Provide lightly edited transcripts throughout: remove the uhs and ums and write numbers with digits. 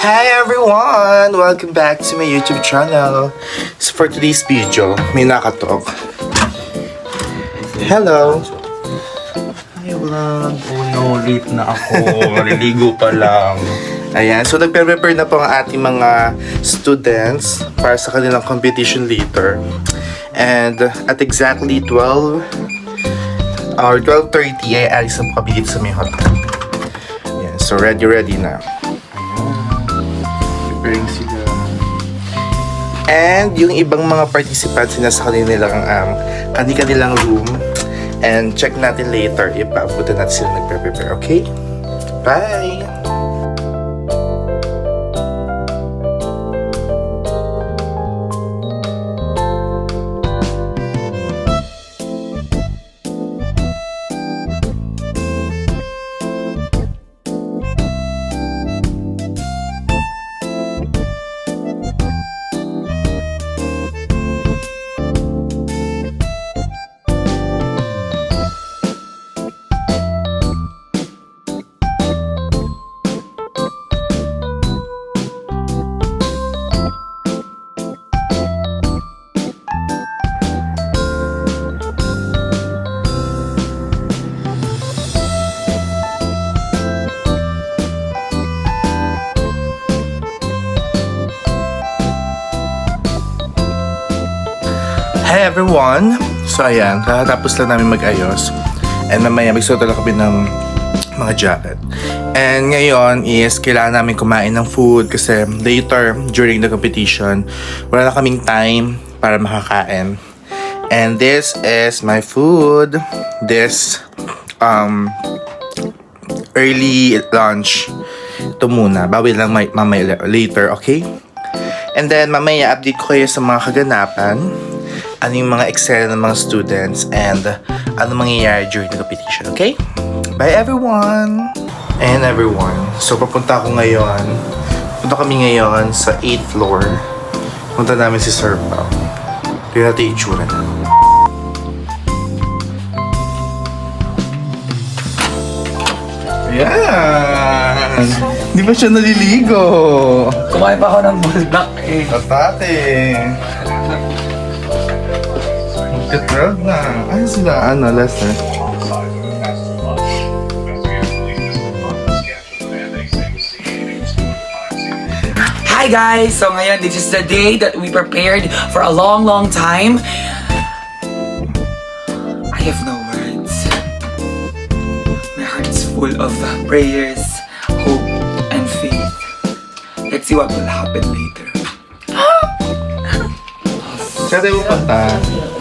Hi everyone! Welcome back to my YouTube channel. So for today's video, may nakatalk. Hello! Hi vlog! Oh no, late na ako. Maliligo pa lang. Ayan, so nagpe-prepare na po ang ating mga students para sa kanilang competition later. And at exactly 12 or 12:30 ay alis na po kami dito sa may hotel. Ayan, so ready na. Preparing sila. And yung ibang mga participants na sa kanilang room. And check natin later if paabutan natin sila nagpe-prepare, okay? Bye! Hi everyone! So ayan, kakatapos lang namin mag-ayos. And mamaya magsuot lang kami ng mga jacket. And ngayon is kailangan namin kumain ng food kasi later during the competition, wala na kaming time para makakain. And this is my food. This early lunch. Ito muna. Bawi lang mamaya later, okay? And then mamaya update ko kayo sa mga kaganapan. Ano yung mga excel ng mga students and ano mangyayari during the competition, okay? Bye everyone! And everyone, so papunta kami ngayon sa 8th floor. Punta namin si Sir Pao. Tingnan natin yung itsura na. Ayan! Hindi pa siya naliligo! Kumain pa ako ng bulldog eh. Tatate! Magka-12 na. Ano sila? Lester? Hi guys! So ngayon, this is the day that we prepared for a long time. I have no words. My heart is full of prayers, hope, and faith. Let's see what will happen later. Saan tayo pupunta?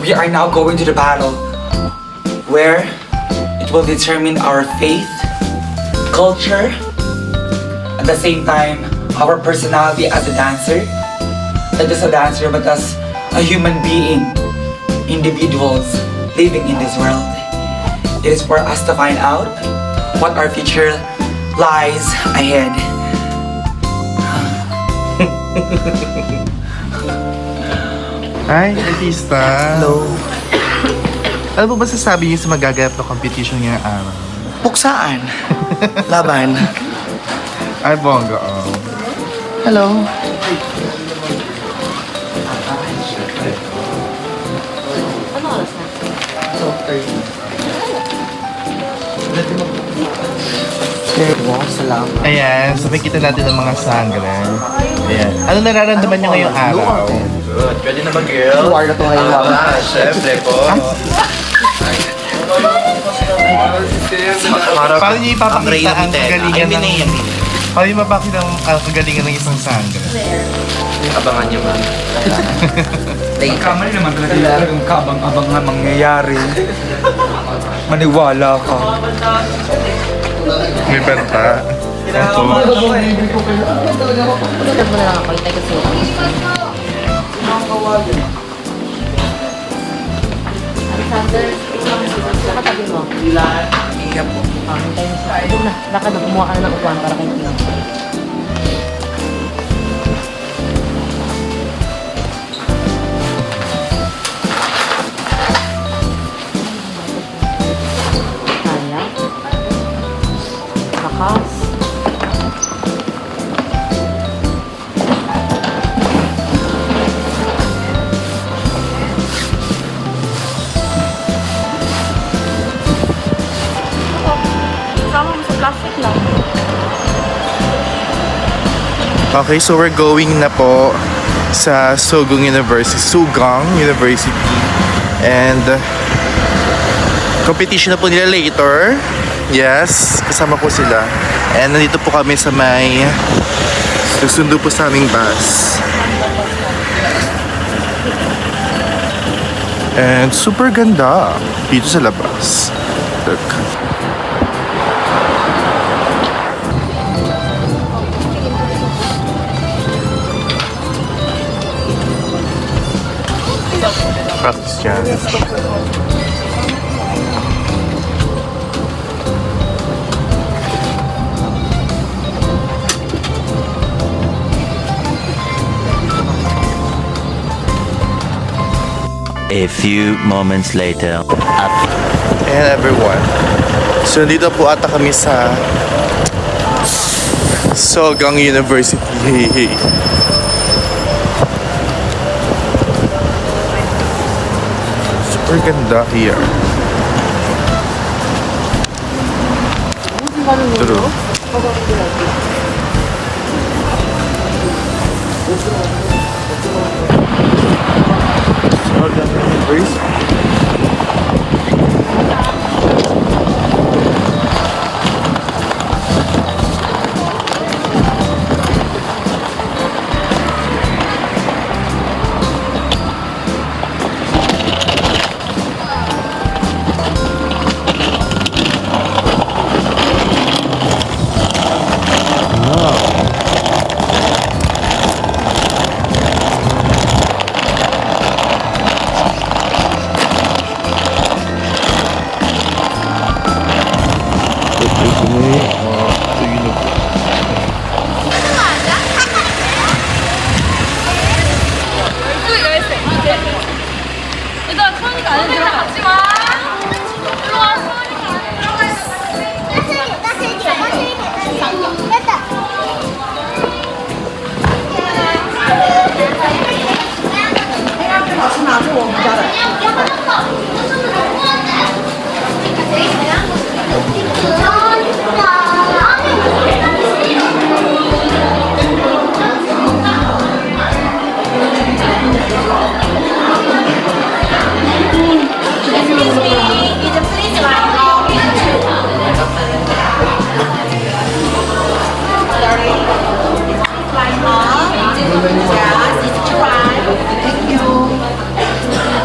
We are now going to the battle where it will determine our faith, culture, at the same time, our personality as a dancer. Not just a dancer, but as a human being, individuals living in this world. It is for us to find out what our future lies ahead. Hi, artista. Hello. Ano po ba sasabi niyo sa magaganap na competition ngayong araw? Puksaan. Laban. Ay, bongga. Oh. Hello. Salamat. Ayan, so makikita natin ang mga sangre. Ayan. Ano nararamdaman niyo ngayong araw? Good. Pwede na ba, girl? Suwar na to ngayon lang. Syempre po. Paano niyo ipapakita ang kagalingan ng... Paano niyo mapakita ang kagalingan ng isang sangre? Abangan niyo man. Kamali naman talaga yung kabang-abang na mangyayari. Maniwala ka. May banta. Opo. Alexander, nakatabi mo. Iya po. Hintayin mo siya. Doon na, lakad na, kumuha ka na ng upuan para kay Tio. Kaya. Lakas. Plastic lang. Okay, so we're going na po sa Sugang University. And competition na po nila later. Yes, kasama po sila. And nandito po kami sa may susundo po sa aming bus. And super ganda dito sa labas. Look. Practice yan. A few moments later. And everyone. So, dito po ata kami sa Sugang University. Hey, hey. Super ganda here. True. Sugang University. 얘들아, 소원이가 안 들어 갔지 마. 일로 와, 소원이가 안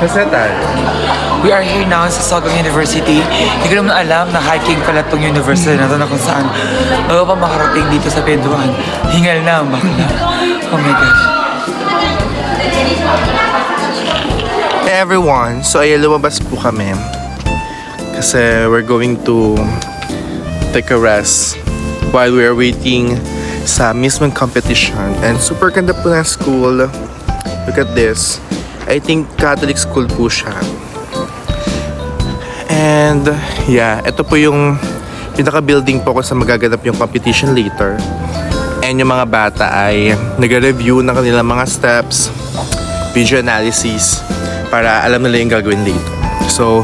Kasetan. We are here now sa Sugang University. Hindi ko naman alam na hiking pala itong university na ito na kung saan bago pa makarating dito sa pintuan. Hingal na ang bakla. Oh my gosh. Hey everyone, so ay lumabas po kami kasi we're going to take a rest while we're waiting sa mismong competition. And super ganda po ng school. Look at this. I think Catholic school po siya. And yeah, ito po yung pinaka-building po ko sa magaganap yung competition later. And yung mga bata ay nag-review ng kanilang mga steps, video analysis, para alam nila yung gagawin dito. So,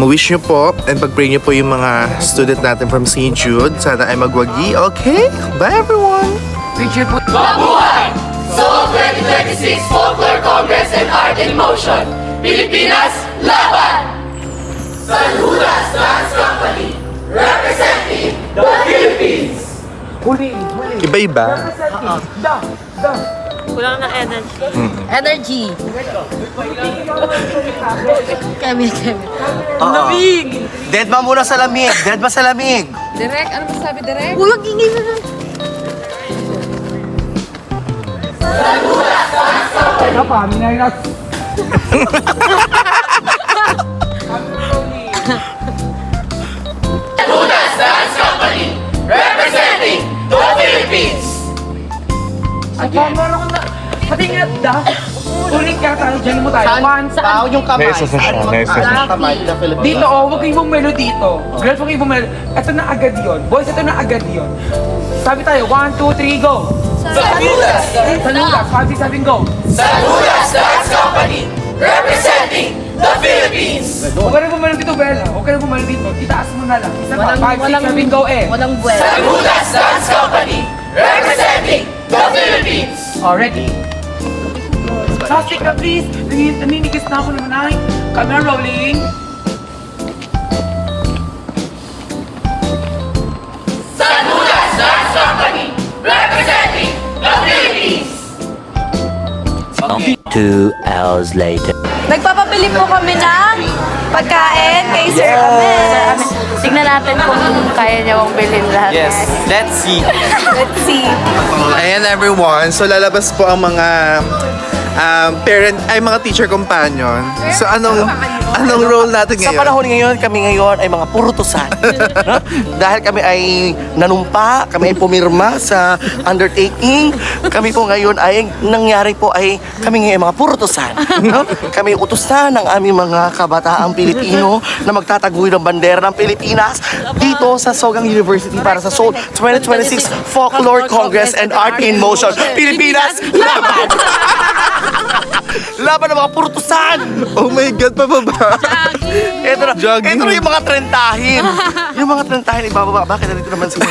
wish nyo po and pag-pray nyo po yung mga student natin from St. Jude. Sana ay magwagi. Okay? Bye everyone! Picture po. Seoul 2026 Folklore Congress and Art in Motion. Pilipinas, laban! Saludas Dance Company, representing the Philippines. Iba-iba. Kulang ng energy. Energy. Kami. Lamig. Dead ba muna sa lamig? Dead ba sa lamig? Direk, ano masabi, Direk? Ulang ingay na lang. Saludas Dance Company, representing the Philippines. Patingin da. Ulit ka tayo, dyan mo tayo. One, Tao yung kamay. Nesa sa siya, nesa sa siya. Kamay na Philippines. dito, oh, huwag kayong bumelo dito. Girls, huwag kayong bumelo. Ito na agad yun. Boys, ito na agad yun. Sabi tayo, 1, 2, 3, go! Saludas! Saludas, 5, 6, 7, go! Saludas Dance Company, representing the Philippines! Huwag ka na bumalik dito, Bella. Huwag ka na bumalik dito. Itaas mo na lang. Isa pa, 5, 6, 7, go eh. Walang buwan. Sagudas Dance Company, representing the Philippines! Already? Plastic ka, please. Naninigis na ako naman ay. Camera rolling. Sagudas Dance Company, representing the Philippines! 2 hours later. Nagpapabili po kami ng pagkain kay Sir Ames. Tignan natin kung kaya niya mong bilhin lahat. let's see. Let's see. Ayan everyone, so lalabas po ang mga mga teacher companion. So anong role natin Sa ngayon? panahon ngayon, kami ngayon ay mga purutusan. No? Dahil kami ay nanumpa, kami ay pumirma sa undertaking. Kami po ngayon ay, nangyari po ay kami ngayon mga purutusan. No? Kami utusan ng aming mga kabataang Pilipino na magtataguyod ng bandera ng Pilipinas dito sa Sogang University para sa Seoul 2026 Folklore Congress and Art in Motion. Pilipinas, laban! Laban ng mga purutusan! Oh my God, pababa! Ito na, Jogging. ito na yung mga trentahin. Yung mga trentahin, ibababa. Bakit nandito naman sila?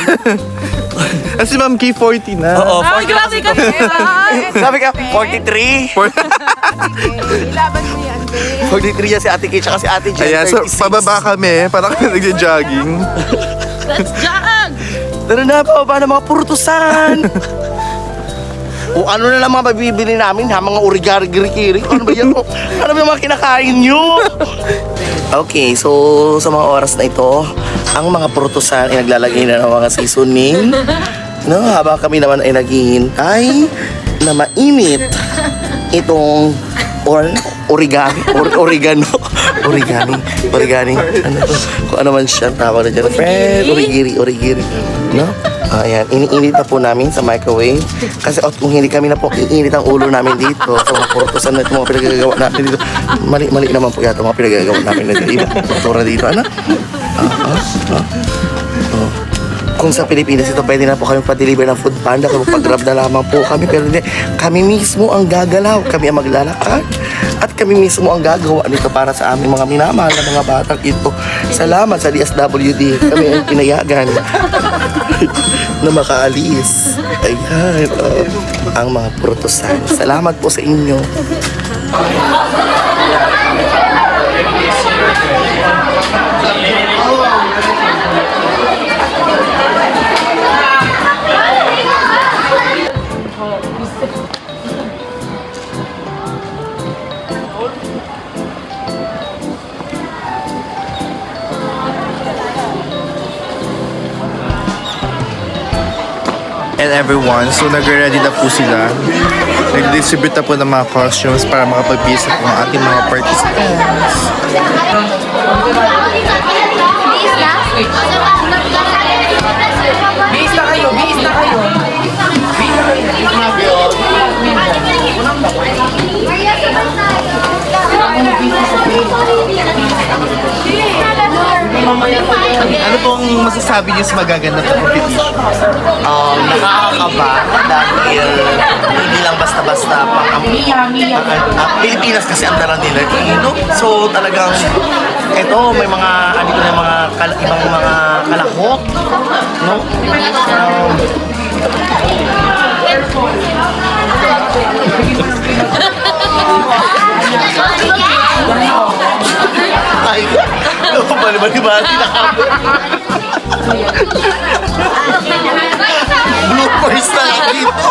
Kasi Ma'am K, 40 na. Oo, Ay, grabe ka Sabi ka, 43. 43 yan si Ate Kate, tsaka si Ate Jen, Ayan, so 36. pababa kami, parang kami nagja-jogging. Let's jog! Tara na, pababa ng mga purutusan. O ano na lang mga mabibili namin ha, mga origari-giri-kiri. Ano ba yan? Ano ba yung mga kinakain nyo? Okay, so sa mga oras na ito, ang mga purutusan ay naglalagay na ng mga seasoning. No, habang kami naman ay naghihintay na mainit itong origami, origano. Ano to? Kung ano man siya tawag na dyan. Fred, origiri. No? Ayan, iniinit na po namin sa microwave. Kasi kung hindi kami na po iinit ang ulo namin dito sa mga kurtosan na ito, mga pinagagawa natin dito. Mali naman po yata mga pinagagawa namin na dito. Iba, doktora dito, ano? Kung sa Pilipinas ito, pwede na po kami pa-deliver ng food panda, kung pag-grab na lamang po kami. Pero hindi, kami mismo ang gagalaw, kami ang maglalakad. At kami mismo ang gagawa nito para sa aming mga minamahal na mga batang ito. Salamat sa DSWD, kami ang pinayagan na makaalis. Ayan, ang mga purutusan. Salamat po sa inyo. And everyone, so nag-ready na po sila. Nag-distribute na po ng mga costumes para makapag-visit po ang ating mga participants. Bihis na kayo. Ano pong masasabi niyo sa magaganap na competition? Nakakakaba dahil hindi lang basta-basta Pilipinas kasi ang dala nila. No? So talagang ito may mga ibang mga kalahok, no? Ay, bali-bali bloopers na lang dito.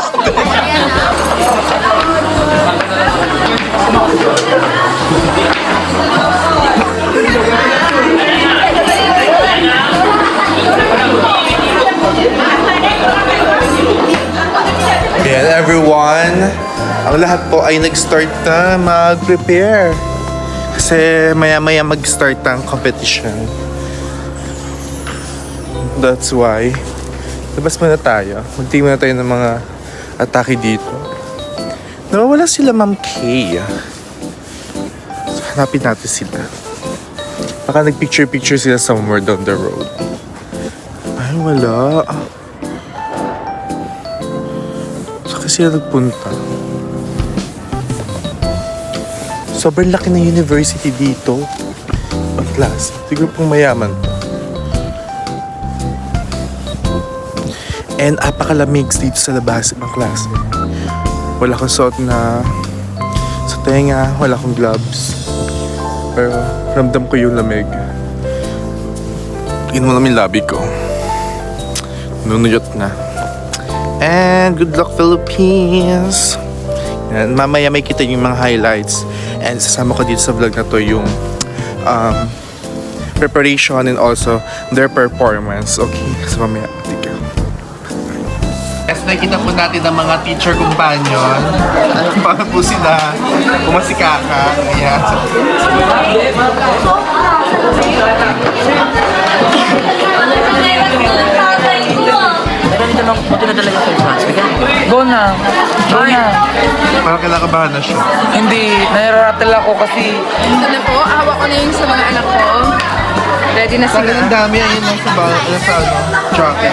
Ayan everyone, ang lahat po ay nag-start na mag-prepare. Kasi maya-maya mag-start ang competition. That's why. Labas muna tayo. Magtingin muna tayo ng mga atake dito. Nawawala sila Ma'am K. So, hanapin natin sila. Baka nag-picture-picture sila somewhere down the road. Ay, wala. Saan sila nagpunta? Sobrang laki ng university dito. Ang class. Siguro pong mayaman. And apakalamig dito sa labas ng klase. Wala akong suot na sa tenga, wala akong gloves. Pero ramdam ko yung lamig. Tingnan mo naman yung labi ko. Nunuyot na. And good luck Philippines! Yan, mamaya may kita yung mga highlights. And sasama ko dito sa vlog na to yung preparation and also their performance. Okay, so mamaya. Tika. As nakikita po natin ang mga teacher companion. Paano po sila kumasikaka. Ayan. Go na. Go na. Parang kinakabahan na siya. Hindi, nahiratel ako kasi Ito na po, hawak ko na yung sa mga anak ko. Ready na Parang sila. ang dami ayun lang sa jacket.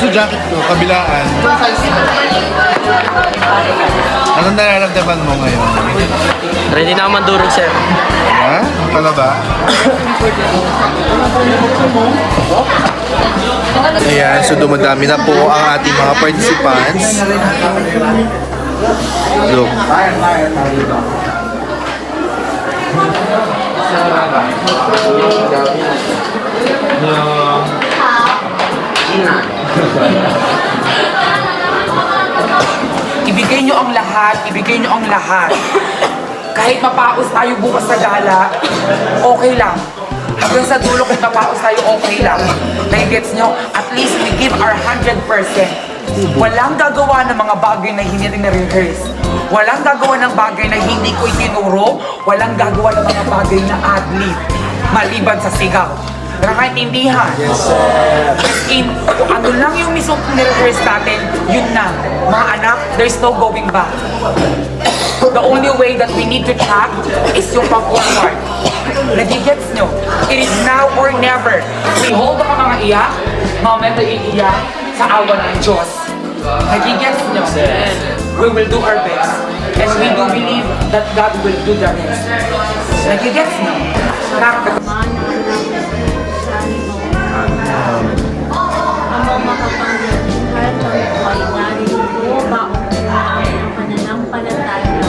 Sa jacket ko, kabilaan. Anong nararamdaman mo ngayon? Ready na ako mandurog, sir. Ha? Pala ba? Ayan, so dumadami na po ang ating mga participants. Look. ibigay nyo ang lahat, ibigay nyo ang lahat. Kahit mapaos tayo bukas sa gala, okay lang. Hanggang sa dulo kung mapaos tayo, okay lang. Nagigets nyo, at least we give our 100%. Walang gagawa ng mga bagay na hindi na-rehearse. Walang gagawa ng bagay na hindi ko itinuro. Walang gagawa ng mga bagay na ad-lib. Maliban sa sigaw. Nakakaintindihan. As in, kung ano lang yung mismo nire-rehearse natin, yun na. Mga anak, there's no going back. The only way that we need to track is yung pag-forward. Nagigets nyo? It is now or never. We hold ka mga iyak, momento iiyak sa awa ng Diyos. Nagigets nyo? We will do our best. And we do believe that God will do the rest. Nagigets nyo? Ang makapangyarihan ng buhay narito, baon ng pananampalataya,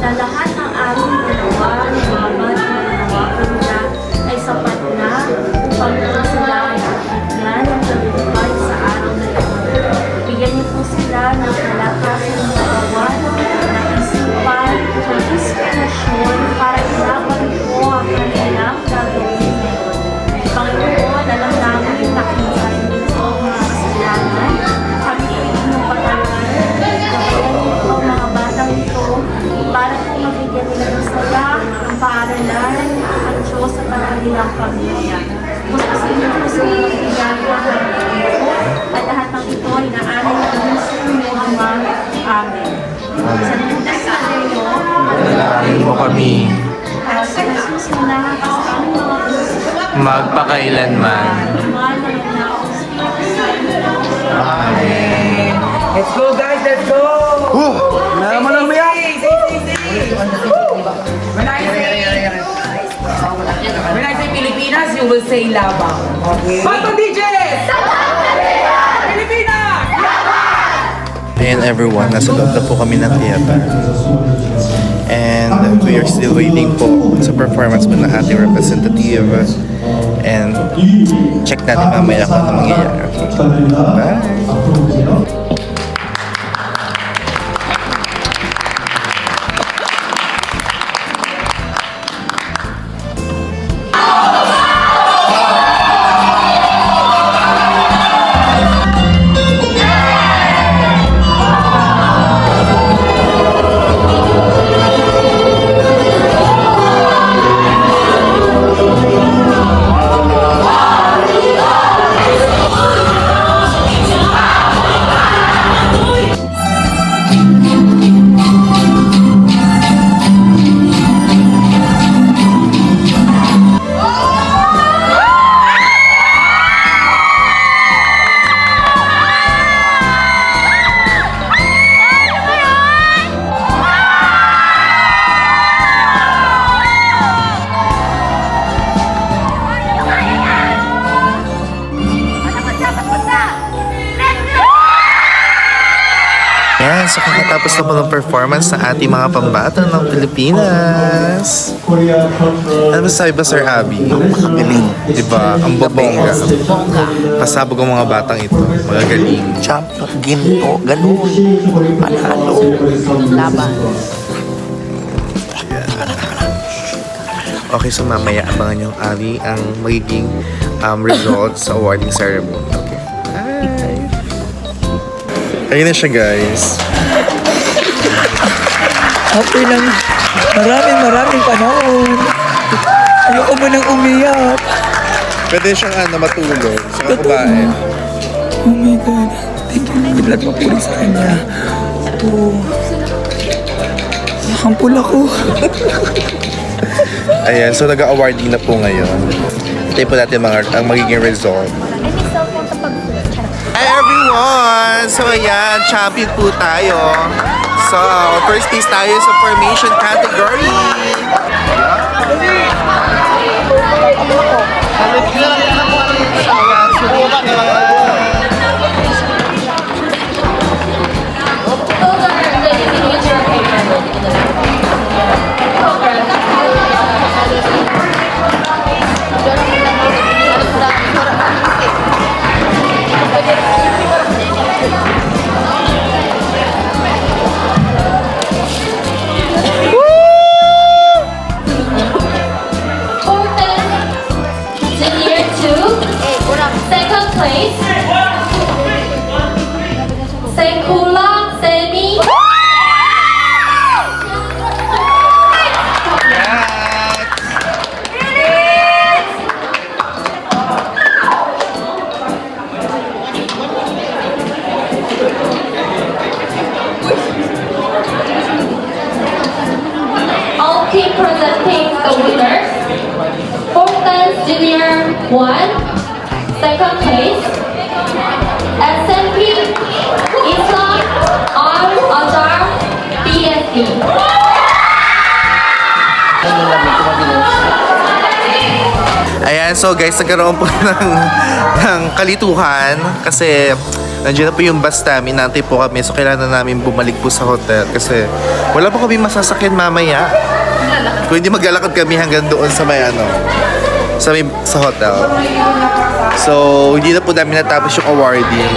na lahat ng aming ginawa, nagmamad na nawakan na, ay sapat na upang sila ay bigyan ng talumpay sa araw na ito. Bigyan niyo po sila ng kalakasan ng kawan, ng isipan, ng inspirasyon para ilaban po ang kanilang gagawin ngayon. Panginoon, alam namin nakita niyo ang mga kasalanan. Kami ay inyong patawarin. Gabayan niyo po ang mga batang ito para po mabigyan nila ng saya, ng paaralan, at Diyos sa kanilang pamilya. Pusasin niyo po sa mga ginagawa ng ito at lahat ng ito ay naaral na gusto niyo Ama. Amen. Sa Diyos sa Diyos, Dalangin mo kami sa Jesus na sa aming mga puso, magpakailanman. Let's go guys, let's go! Naman lang umiyak. When I say Pilipinas, you will say labang. Okay? Batang DJs! Pilipinas! Ayan everyone, nasa loob na po kami ng theater. And we are still waiting po sa performance po ng ating representative. And check natin mamaya kung ano mangyayari. Bye! so kakatapos na po ng performance ng ating mga pambata ng Pilipinas. Ano masasabi ba, Sir Abby? Galing. Diba? Ang babongga. Pasabog ang mga batang ito. Magagaling. Champion, ginto, ganun. Panalo. Laban. Okay, so mamaya abangan yung Ali ang magiging results sa awarding ceremony. Okay. Hi! Ayun na siya, guys. After ng maraming panahon, ayoko mo nang umiyak. Pwede siyang matulog sa kumain. Oh my God. Thank you. Iblag mo puli sa kanya. Oo. Nakampul ako. Ayan, so nag-awarding na po ngayon. Ito po natin ang magiging result. Hi everyone! So ayan, champion po tayo. So, first place tayo sa formation category. Senior 2, second place, Sekula Semi. All team presenting the winners. Fortnite Junior 1, second place, SMP Islam Al Azhar PSC. Ayan, so guys, nagkaroon po ng kalituhan kasi nandiyan na po yung bus namin, nantay po kami, so kailangan na namin bumalik po sa hotel kasi wala pa kami masasakyan mamaya. Kung hindi maglalakad kami hanggang doon sa may sa hotel. So, hindi na po namin natapos yung awarding.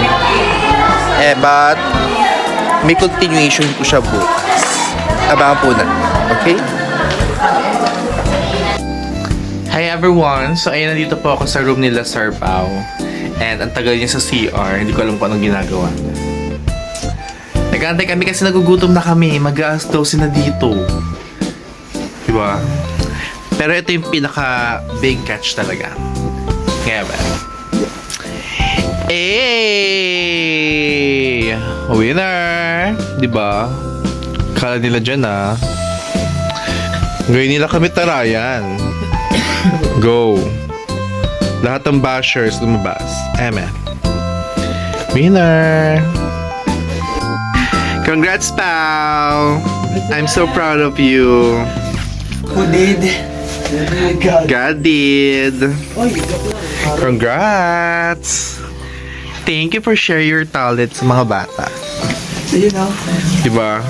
But may continuation po siya bukas. Abangan po na. Okay? Hi everyone! So ayun, nandito po ako sa room nila Sir Pao. And ang tagal niya sa CR, hindi ko alam kung anong ginagawa. Nag-aantay kami kasi nagugutom na kami. Mag-aas daw sila dito. Diba? Pero ito yung pinaka big catch talaga. Kaya ba? Hey! Winner! Diba? Kala nila dyan Ngayon nila kami tarayan. Go! Lahat ng bashers lumabas. Amen. Winner! Congrats, pal! I'm so proud of you. Who did? God did. Congrats! Thank you for sharing your talent sa mga bata. Ayun o. Diba?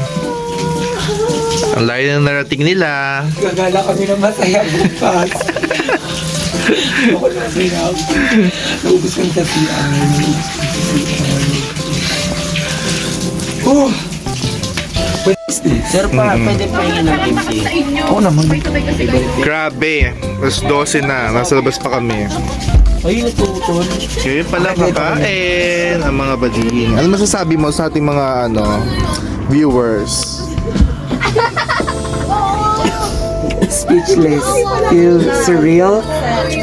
Ang layo ng narating nila. Gagala kami ng masaya bukas. Ako na sinap. Naubos kang sabihan. Oh! Sir, pwede pa yun ng empty. Oo naman. Grabe. Mas 12 na. Nasa labas pa kami. Ay, natutol. Ngayon pala kakain ang mga bading. Ano masasabi mo sa ating mga viewers? Speechless. Feel surreal.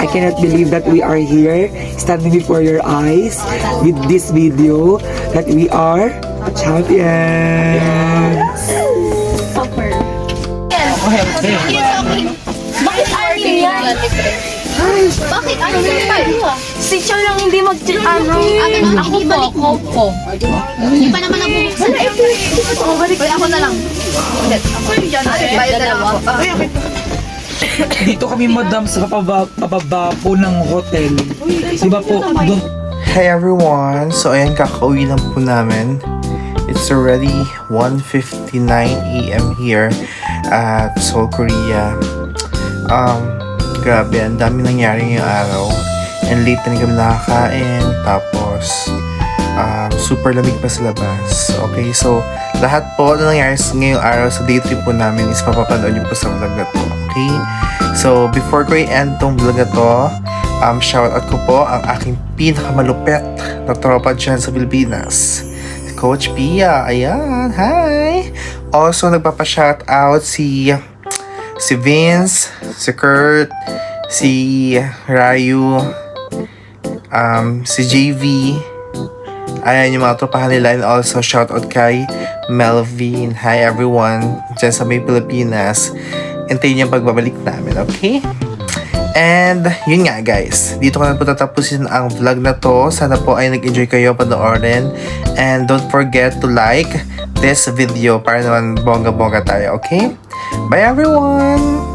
I cannot believe that we are here, standing before your eyes with this video that we are champions. Bakit army yan? Bakit army yan? Si Chow lang hindi ako po. Hindi pa naman nabubuksan. Ako na lang. Ako yung bayad na lang. Dito kami, madam, sa pababa po ng hotel. Diba po, doon. Hey everyone! So ayan, kakauwi lang po namin. It's already 1:59 AM here at Seoul, Korea. Grabe, ang dami nangyari ngayong araw. And late na kami nakakain. Tapos, super lamig pa sa labas. Okay, so lahat po na nangyari ngayong araw sa day trip po namin is mapapanood niyo po sa vlog na to. Okay? So, before ko i-end tong vlog na to, shoutout ko po ang aking pinakamalupet na tropa dyan sa Pilipinas. Si Coach Pia. Ayan, hi! Also, nagpapa-shoutout si Vince, si Kurt, si Rayu, si JV. Ayan yung mga tropahan nila. And also, shoutout kay Melvin. Hi everyone, dyan sa may Pilipinas. Hintayin yung pagbabalik namin, okay? And, yun nga guys. Dito ko na po tatapusin ang vlog na to. Sana po ay nag-enjoy kayo panoorin. And don't forget to like this video para naman bongga-bongga tayo, okay? Bye everyone!